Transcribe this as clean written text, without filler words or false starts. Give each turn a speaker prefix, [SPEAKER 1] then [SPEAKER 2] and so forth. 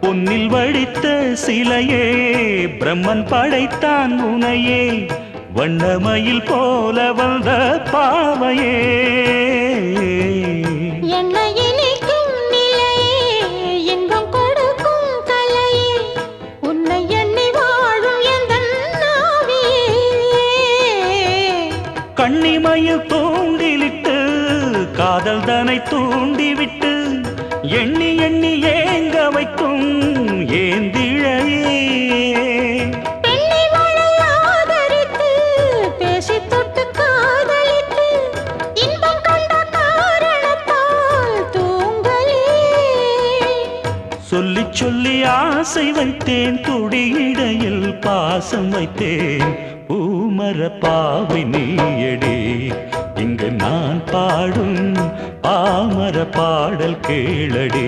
[SPEAKER 1] பொன்னில் வடித்த சிலையே பிரம்மன் படைத்தான் உனையே வண்ணமயில் போல வந்த பாவையே
[SPEAKER 2] என்னை இனிக்கும் நிலையே இன்பம் கொடுக்கும் கலையே உன்னை எண்ணி வாழும் எந்தன் நாவியே
[SPEAKER 1] கண்ணிமையில் தூண்டிலிட்டு காதல் தனை தூண்டிவிட்டு எண்ணி எண்ணி ஏங்க வைக்கும் ஏந்திழையே
[SPEAKER 2] பெண்ணை மழை ஆதரித்து பேசி தொட்டு காதலித்து இன்பம் கண்ட காரணத்தால் தூங்கலே
[SPEAKER 1] சொல்லி சொல்லி ஆசை வைத்தேன் துடியிடையில் பாசம் வைத்தேன் பூமர பாவை நீயடி இங்கு நான் பாடும் பாமர பாடல் கேளடி